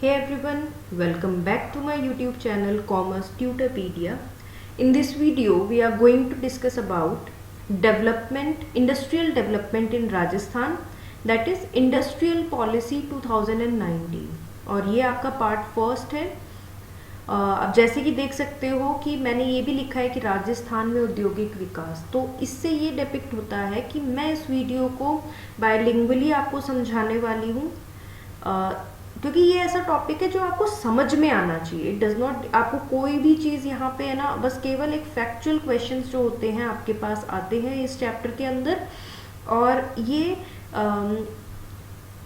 Hey everyone, welcome back to my YouTube channel Commerce Tutorpedia. In this video, we are going to discuss about industrial development in Rajasthan, that is Industrial Policy 2019 और ये आपका part first है। अब जैसे कि देख सकते हो कि मैंने ये भी लिखा है कि राजस्थान में औद्योगिक विकास, तो इससे ये डिपिक्ट होता है कि मैं इस वीडियो को बायलिंगुअली आपको समझाने वाली हूँ, क्योंकि ये ऐसा टॉपिक है जो आपको समझ में आना चाहिए। इट डज नॉट, आपको कोई भी चीज़ यहाँ पे है ना, बस केवल एक फैक्चुअल क्वेश्चंस जो होते हैं आपके पास आते हैं इस चैप्टर के अंदर, और ये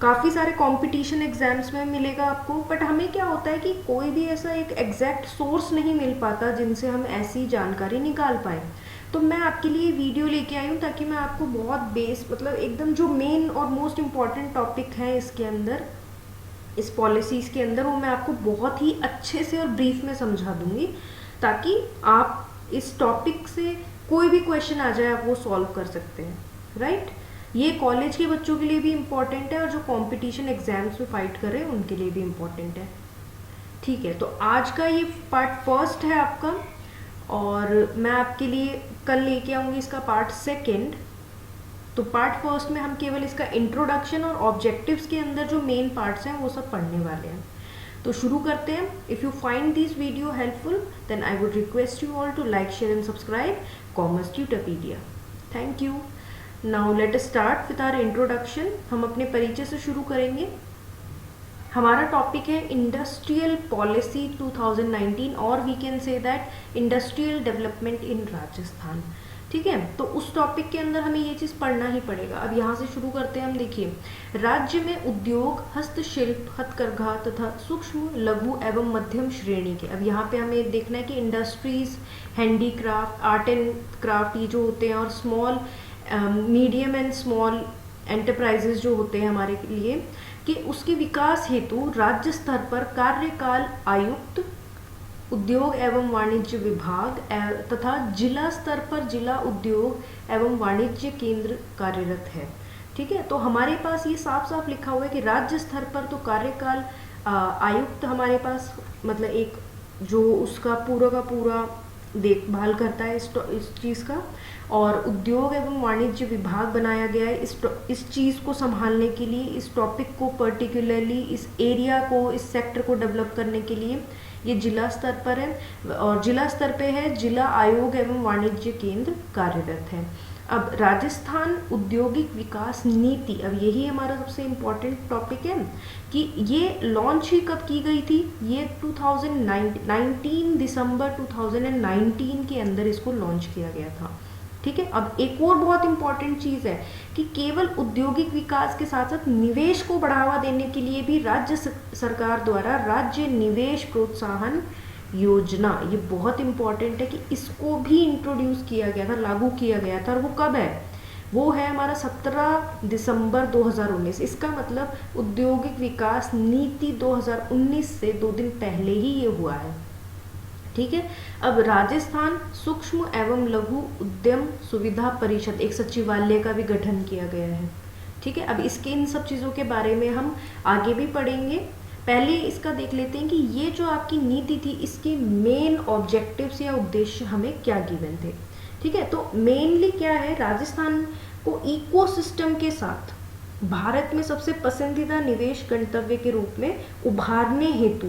काफ़ी सारे कंपटीशन एग्जाम्स में मिलेगा आपको। बट हमें क्या होता है कि कोई भी ऐसा एक एग्जैक्ट सोर्स नहीं मिल पाता जिनसे हम ऐसी जानकारी निकाल पाए। तो मैं आपके लिए वीडियो लेके आई हूँ ताकि मैं आपको बहुत बेस, मतलब एकदम जो मेन और मोस्ट इम्पॉर्टेंट टॉपिक है इसके अंदर, इस पॉलिसीज़ के अंदर, वो मैं आपको बहुत ही अच्छे से और ब्रीफ में समझा दूंगी, ताकि आप इस टॉपिक से कोई भी क्वेश्चन आ जाए आप वो सॉल्व कर सकते हैं, राइट। ये कॉलेज के बच्चों के लिए भी इम्पॉर्टेंट है और जो कंपटीशन एग्जाम्स में फाइट कर रहे हैं उनके लिए भी इम्पॉर्टेंट है। ठीक है, तो आज का ये पार्ट फर्स्ट है आपका, और मैं आपके लिए कल लेके आऊँगी इसका पार्ट सेकेंड। तो पार्ट फर्स्ट में हम केवल इसका इंट्रोडक्शन और ऑब्जेक्टिव्स के अंदर जो मेन पार्ट्स हैं वो सब पढ़ने वाले हैं। तो शुरू करते हैं। If you find this video helpful then I would request you all to like, share and subscribe commerce Tutorpedia. Thank you. Now let us start with our introduction. हम अपने परिचय से शुरू करेंगे। हमारा टॉपिक है इंडस्ट्रियल पॉलिसी 2019, और we can say that industrial development in Rajasthan. ठीक है, तो उस टॉपिक के अंदर हमें ये चीज़ पढ़ना ही पड़ेगा। अब यहाँ से शुरू करते हैं हम। देखिए, राज्य में उद्योग, हस्तशिल्प, हथकरघा तथा सूक्ष्म, लघु एवं मध्यम श्रेणी के, अब यहाँ पे हमें देखना है कि industries, handicraft, art and craft ये जो होते हैं, और small, medium and small enterprises जो होते हैं हमारे लिए, कि उसके विकास हेतु राज्य स्तर पर कार्यकाल आयुक्त, उद्योग एवं वाणिज्य विभाग तथा जिला स्तर पर जिला उद्योग एवं वाणिज्य केंद्र कार्यरत है। ठीक है, तो हमारे पास ये साफ साफ लिखा हुआ है कि राज्य स्तर पर तो कार्यकाल आयुक्त हमारे पास, मतलब एक जो उसका पूरा का पूरा देखभाल करता है इस चीज़ का, और उद्योग एवं वाणिज्य विभाग बनाया गया है इस चीज़ को संभालने के लिए, इस टॉपिक को पर्टिकुलरली, इस एरिया को, इस सेक्टर को डेवलप करने के लिए। ये जिला स्तर पर है, और जिला स्तर पे है जिला आयोग एवं वाणिज्य केंद्र कार्यरत है। अब राजस्थान औद्योगिक विकास नीति, अब यही हमारा सबसे इम्पोर्टेंट टॉपिक है कि ये लॉन्च ही कब की गई थी। ये 2019 दिसंबर 2019 के अंदर इसको लॉन्च किया गया था। ठीक है, अब एक और बहुत इंपॉर्टेंट चीज़ है कि केवल औद्योगिक विकास के साथ साथ निवेश को बढ़ावा देने के लिए भी राज्य सरकार द्वारा राज्य निवेश प्रोत्साहन योजना, ये बहुत इंपॉर्टेंट है कि इसको भी इंट्रोड्यूस किया गया था, लागू किया गया था। और वो कब है? वो है हमारा 17 दिसंबर 2019। इसका मतलब औद्योगिक विकास नीति 2019 से 2 दिन पहले ही ये हुआ है। ठीक है, अब राजस्थान सूक्ष्म एवं लघु उद्यम सुविधा परिषद, एक सचिवालय का भी गठन किया गया है। ठीक है, अब इसके इन सब चीज़ों के बारे में हम आगे भी पढ़ेंगे। पहले इसका देख लेते हैं कि ये जो आपकी नीति थी, इसके मेन ऑब्जेक्टिव्स या उद्देश्य हमें क्या गिवन थे। ठीक है, तो मेनली क्या है, राजस्थान को इकोसिस्टम के साथ भारत में सबसे पसंदीदा निवेश गंतव्य के रूप में उभारने हेतु,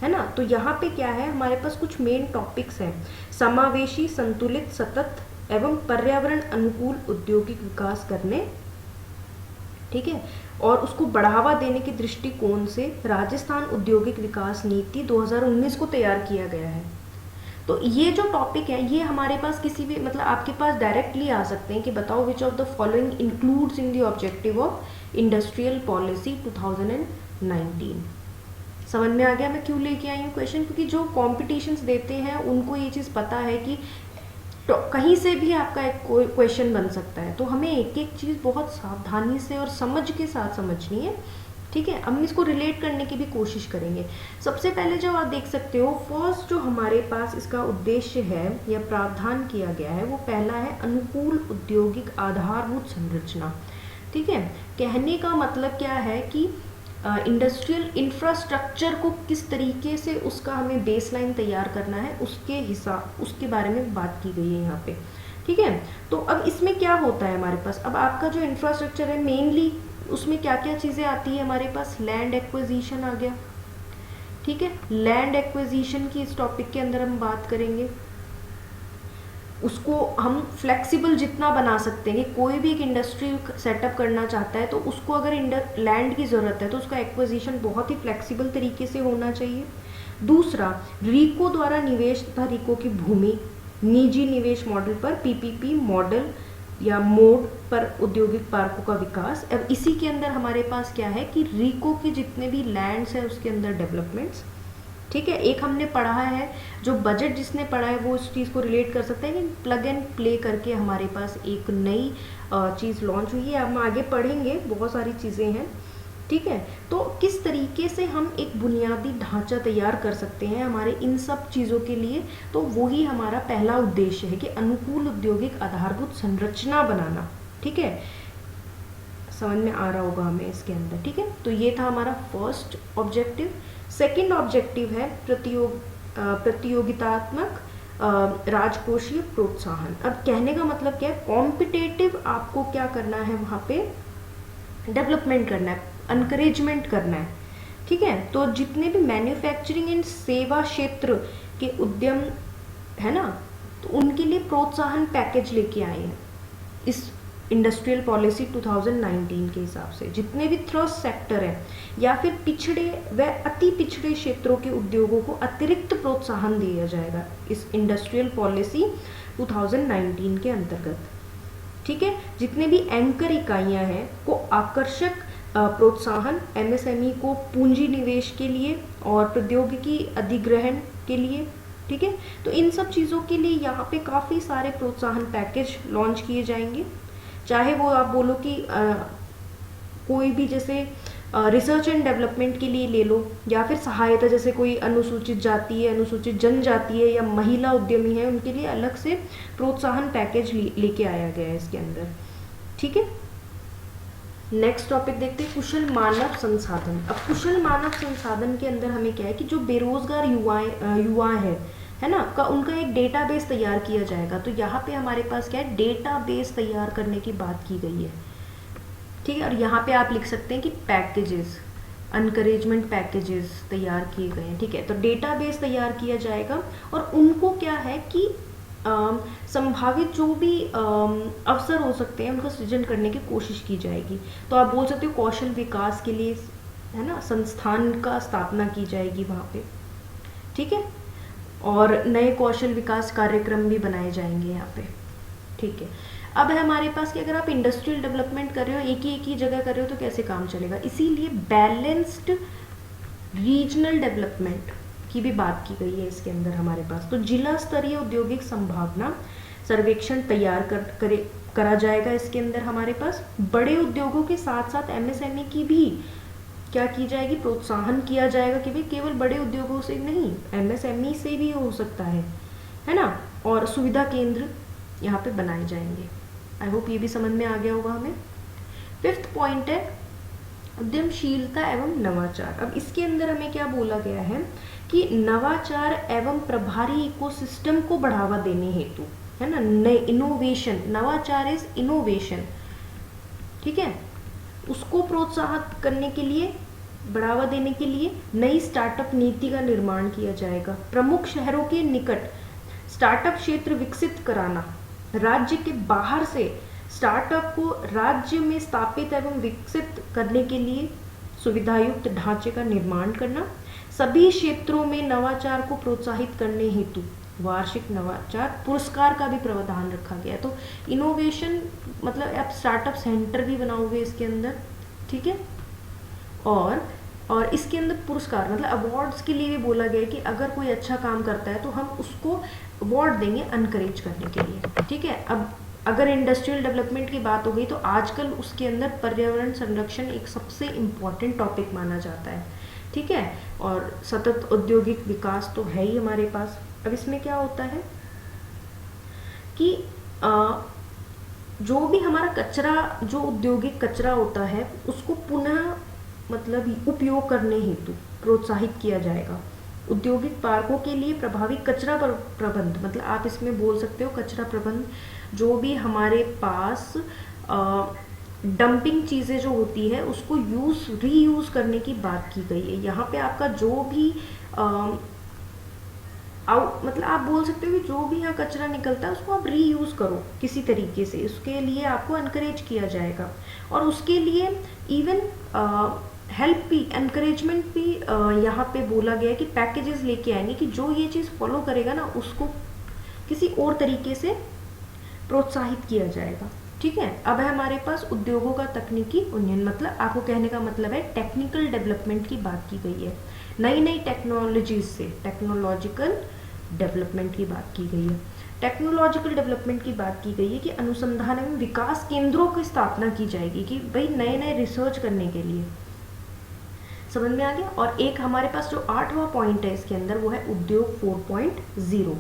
है ना। तो यहाँ पे क्या है, हमारे पास कुछ मेन टॉपिक्स हैं। समावेशी, संतुलित, सतत एवं पर्यावरण अनुकूल औद्योगिक विकास करने, ठीक है, और उसको बढ़ावा देने के दृष्टिकोण से राजस्थान औद्योगिक विकास नीति 2019 को तैयार किया गया है। तो ये जो टॉपिक है, ये हमारे पास किसी भी, मतलब आपके पास डायरेक्टली आ सकते हैं कि बताओ which of the following includes in the objective of industrial policy 2019। समझ में आ गया मैं क्यों लेके आई हूँ क्वेश्चन, क्योंकि जो कॉम्पिटिशन्स देते हैं उनको ये चीज़ पता है कि तो कहीं से भी आपका एक कोई क्वेश्चन बन सकता है। तो हमें एक एक चीज़ बहुत सावधानी से और समझ के साथ समझनी है। ठीक है, हम इसको रिलेट करने की भी कोशिश करेंगे। सबसे पहले जो आप देख सकते हो, फर्स्ट जो हमारे पास इसका उद्देश्य है या प्रावधान किया गया है, वो पहला है अनुकूल औद्योगिक आधारभूत संरचना। ठीक है, कहने का मतलब क्या है कि इंडस्ट्रियल इंफ्रास्ट्रक्चर को किस तरीके से उसका हमें बेसलाइन तैयार करना है उसके बारे में बात की गई है यहाँ पे। ठीक है, तो अब इसमें क्या होता है हमारे पास, अब आपका जो इंफ्रास्ट्रक्चर है मेनली उसमें क्या क्या चीज़ें आती है हमारे पास, लैंड एक्विजिशन आ गया। ठीक है, लैंड एक्विजिशन की इस टॉपिक के अंदर हम बात करेंगे। उसको हम फ्लेक्सिबल जितना बना सकते हैं कि कोई भी एक इंडस्ट्री सेटअप करना चाहता है तो उसको अगर लैंड की ज़रूरत है तो उसका एक्विजिशन बहुत ही फ्लेक्सिबल तरीके से होना चाहिए। दूसरा, रीको द्वारा निवेश तथा रीको की भूमि निजी निवेश मॉडल पर पीपीपी मॉडल या मोड पर औद्योगिक पार्कों का विकास। अब इसी के अंदर हमारे पास क्या है कि रीको के जितने भी लैंड्स हैं उसके अंदर डेवलपमेंट्स। ठीक है, एक हमने पढ़ा है, जो बजट जिसने पढ़ा है वो इस चीज़ को रिलेट कर सकता है कि प्लग एंड प्ले करके हमारे पास एक नई चीज़ लॉन्च हुई है। हम आगे पढ़ेंगे, बहुत सारी चीज़ें हैं। ठीक है, तो किस तरीके से हम एक बुनियादी ढांचा तैयार कर सकते हैं हमारे इन सब चीज़ों के लिए, तो वही हमारा पहला उद्देश्य है कि अनुकूल औद्योगिक आधारभूत संरचना बनाना। ठीक है, समझ में आ रहा होगा हमें इसके अंदर। ठीक है, तो ये था हमारा फर्स्ट ऑब्जेक्टिव। सेकंड ऑब्जेक्टिव है प्रतियोगितात्मक राजकोषीय प्रोत्साहन। अब कहने का मतलब क्या है, कॉम्पिटेटिव आपको क्या करना है, वहाँ पे डेवलपमेंट करना है, अनकरेजमेंट करना है। ठीक है, तो जितने भी मैन्युफैक्चरिंग एंड सेवा क्षेत्र के उद्यम है ना, तो उनके लिए प्रोत्साहन पैकेज लेके आए हैं इस इंडस्ट्रियल पॉलिसी 2019 के हिसाब से। जितने भी थ्रस्ट सेक्टर है या फिर पिछड़े व अति पिछड़े क्षेत्रों के उद्योगों को अतिरिक्त प्रोत्साहन दिया जाएगा इस इंडस्ट्रियल पॉलिसी 2019 के अंतर्गत। ठीक है, जितने भी एंकर इकाइयां हैं को आकर्षक प्रोत्साहन, एमएसएमई को पूंजी निवेश के लिए और प्रौद्योगिकी अधिग्रहण के लिए। ठीक है, तो इन सब चीज़ों के लिए यहाँ पे काफ़ी सारे प्रोत्साहन पैकेज लॉन्च किए जाएंगे। चाहे वो आप बोलो कि कोई भी जैसे रिसर्च एंड डेवलपमेंट के लिए ले लो, या फिर सहायता, जैसे कोई अनुसूचित जाति है, अनुसूचित जनजाति है या महिला उद्यमी है, उनके लिए अलग से प्रोत्साहन पैकेज लेके आया गया है इसके अंदर। ठीक है, नेक्स्ट टॉपिक देखते हैं, कुशल मानव संसाधन। अब कुशल मानव संसाधन के अंदर हमें क्या है कि जो बेरोजगार युवा है ना, उनका एक डेटाबेस तैयार किया जाएगा। तो यहाँ पे हमारे पास क्या है, डेटाबेस तैयार करने की बात की गई है। ठीक है, और यहाँ पे आप लिख सकते हैं कि पैकेजेस, अनकरेजमेंट पैकेजेस तैयार किए गए हैं। ठीक है, तो डेटाबेस तैयार किया जाएगा और उनको क्या है कि संभावित जो भी अवसर हो सकते हैं उनका सृजन करने की कोशिश की जाएगी। तो आप बोल सकते हो कौशल विकास के लिए है ना संस्थान का स्थापना की जाएगी वहाँ पे। ठीक है, और नए कौशल विकास कार्यक्रम भी बनाए जाएंगे यहाँ पे। ठीक है, अब है हमारे पास कि अगर आप इंडस्ट्रियल डेवलपमेंट कर रहे हो, एक ही जगह कर रहे हो, तो कैसे काम चलेगा। इसीलिए बैलेंस्ड रीजनल डेवलपमेंट की भी बात की गई है इसके अंदर हमारे पास। तो जिला स्तरीय औद्योगिक संभावना सर्वेक्षण तैयार करा जाएगा इसके अंदर हमारे पास। बड़े उद्योगों के साथ साथ एमएसएमई की भी क्या की जाएगी, प्रोत्साहन किया जाएगा कि भाई केवल बड़े उद्योगों से नहीं, एमएसएमई से भी हो सकता है ना। और सुविधा केंद्र यहाँ पे बनाए जाएंगे। आई होप ये भी समझ में आ गया होगा हमें। फिफ्थ पॉइंट है उद्यमशीलता एवं नवाचार। अब इसके अंदर हमें क्या बोला गया है कि नवाचार एवं प्रभारी इकोसिस्टम को बढ़ावा देने हेतु, है ना, नए इनोवेशन, नवाचार इज इनोवेशन। ठीक है, उसको प्रोत्साहित करने के लिए, बढ़ावा देने के लिए नई स्टार्टअप नीति का निर्माण किया जाएगा। प्रमुख शहरों के निकट स्टार्टअप क्षेत्र विकसित कराना, राज्य के बाहर से स्टार्टअप को राज्य में स्थापित एवं विकसित करने के लिए सुविधायुक्त ढांचे का निर्माण करना। सभी क्षेत्रों में नवाचार को प्रोत्साहित करने हेतु वार्षिक नवाचार पुरस्कार का भी प्रावधान रखा गया है। तो इनोवेशन मतलब आप स्टार्टअप सेंटर भी बनाओगे इसके अंदर। ठीक है, और इसके अंदर पुरस्कार मतलब अवार्ड्स के लिए भी बोला गया है कि अगर कोई अच्छा काम करता है तो हम उसको अवार्ड देंगे अनकरेज करने के लिए। ठीक है, अब अगर इंडस्ट्रियल डेवलपमेंट की बात हो गई तो आजकल उसके अंदर पर्यावरण संरक्षण एक सबसे इम्पॉर्टेंट टॉपिक माना जाता है। ठीक है, और सतत औद्योगिक विकास तो है ही हमारे पास। अब इसमें क्या होता है कि जो भी हमारा कचरा, जो औद्योगिक कचरा होता है, उसको पुनः मतलब उपयोग करने हेतु प्रोत्साहित किया जाएगा। औद्योगिक पार्कों के लिए प्रभावी कचरा प्रबंध, मतलब आप इसमें बोल सकते हो कचरा प्रबंध, जो भी हमारे पास डंपिंग चीज़ें जो होती है उसको रीयूज़ करने की बात की गई है। यहाँ पे आपका जो भी मतलब आप बोल सकते हो कि जो भी यहाँ कचरा निकलता है उसको आप रीयूज़ करो किसी तरीके से, उसके लिए आपको इनकरेज किया जाएगा। और उसके लिए इवन हेल्प भी, एनकरेजमेंट भी यहाँ पे बोला गया है कि पैकेजेस लेके आएंगे कि जो ये चीज़ फॉलो करेगा ना उसको किसी और तरीके से प्रोत्साहित किया जाएगा। ठीक है, अब है हमारे पास उद्योगों का तकनीकी उन्नयन, मतलब आपको कहने का मतलब है टेक्निकल डेवलपमेंट की बात की गई है। नई नई टेक्नोलॉजीज से टेक्नोलॉजिकल डेवलपमेंट की बात की गई है। टेक्नोलॉजिकल डेवलपमेंट की बात की गई है कि अनुसंधान एवं विकास केंद्रों की स्थापना की जाएगी कि भाई नए नए रिसर्च करने के लिए। समझ में आ गया। और एक हमारे पास जो 8वां पॉइंट है इसके अंदर वो है उद्योग 4.0।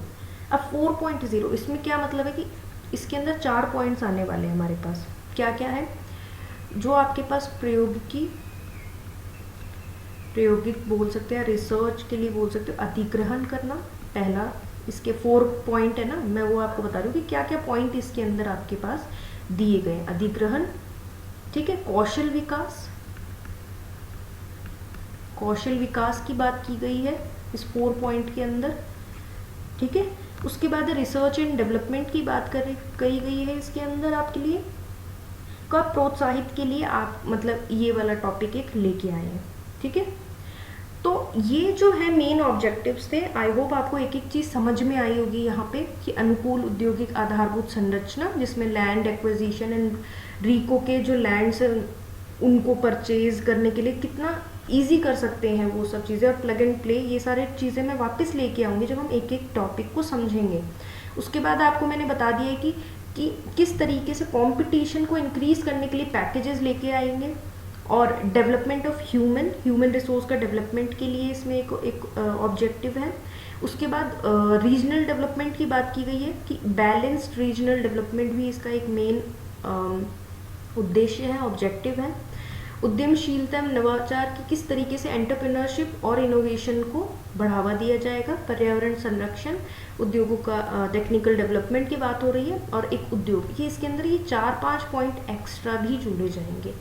अब 4.0 इसमें क्या मतलब है कि इसके अंदर 4 पॉइंट्स आने वाले हैं हमारे पास। क्या क्या है? जो आपके पास प्रायोगिक बोल सकते हैं, रिसर्च के लिए बोल सकते हो, अधिग्रहण करना पहला, इसके 4 पॉइंट है ना, मैं वो आपको बता रही हूँ कि क्या क्या पॉइंट इसके अंदर आपके पास दिए गए। अधिग्रहण, ठीक है, कौशल विकास की बात की गई है इस 4 पॉइंट के अंदर। ठीक है, उसके बाद रिसर्च एंड डेवलपमेंट की बात कही गई है इसके अंदर आपके लिए, कब प्रोत्साहित के लिए आप मतलब ये वाला टॉपिक एक लेके आए हैं। ठीक है, तो ये जो है मेन ऑब्जेक्टिव्स थे। आई होप आपको एक एक चीज़ समझ में आई होगी यहाँ पे कि अनुकूल औद्योगिक आधारभूत संरचना, जिसमें लैंड एक्विजिशन एंड रीको के जो लैंड्स है उनको परचेज करने के लिए कितना इजी कर सकते हैं वो सब चीज़ें, और प्लग एंड प्ले, ये सारे चीज़ें मैं वापस लेके आऊँगी जब हम एक एक टॉपिक को समझेंगे। उसके बाद आपको मैंने बता दिया कि किस तरीके से कंपटीशन को इंक्रीज करने के लिए पैकेजेस लेके आएंगे, और डेवलपमेंट ऑफ ह्यूमन रिसोर्स का डेवलपमेंट के लिए इसमें एक ऑब्जेक्टिव है। उसके बाद रीजनल डेवलपमेंट की बात की गई है कि बैलेंस्ड रीजनल डेवलपमेंट भी इसका एक मेन उद्देश्य है, ऑब्जेक्टिव है। उद्यमशीलता एवं नवाचार की किस तरीके से एंटरप्रेन्योरशिप और इनोवेशन को बढ़ावा दिया जाएगा। पर्यावरण संरक्षण, उद्योगों का टेक्निकल डेवलपमेंट की बात हो रही है, और एक उद्योग, ये इसके अंदर ये 4-5 पॉइंट एक्स्ट्रा भी जुड़े जाएंगे।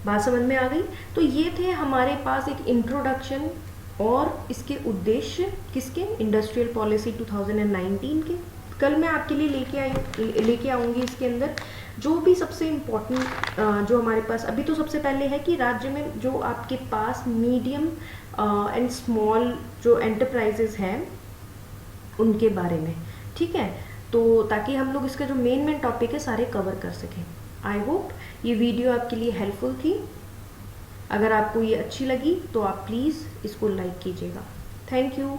बात समझ में आ गई। तो ये थे हमारे पास एक इंट्रोडक्शन और इसके उद्देश्य किसके, इंडस्ट्रियल पॉलिसी 2019 के। कल मैं आपके लिए लेके आऊँगी इसके अंदर जो भी सबसे इम्पोर्टेंट जो हमारे पास अभी, तो सबसे पहले है कि राज्य में जो आपके पास मीडियम एंड स्मॉल जो एंटरप्राइजेस हैं उनके बारे में। ठीक है, तो ताकि हम लोग इसका जो मेन टॉपिक है सारे कवर कर सकें। आई होप ये वीडियो आपके लिए हेल्पफुल थी। अगर आपको ये अच्छी लगी तो आप प्लीज़ इसको लाइक कीजिएगा। Thank you.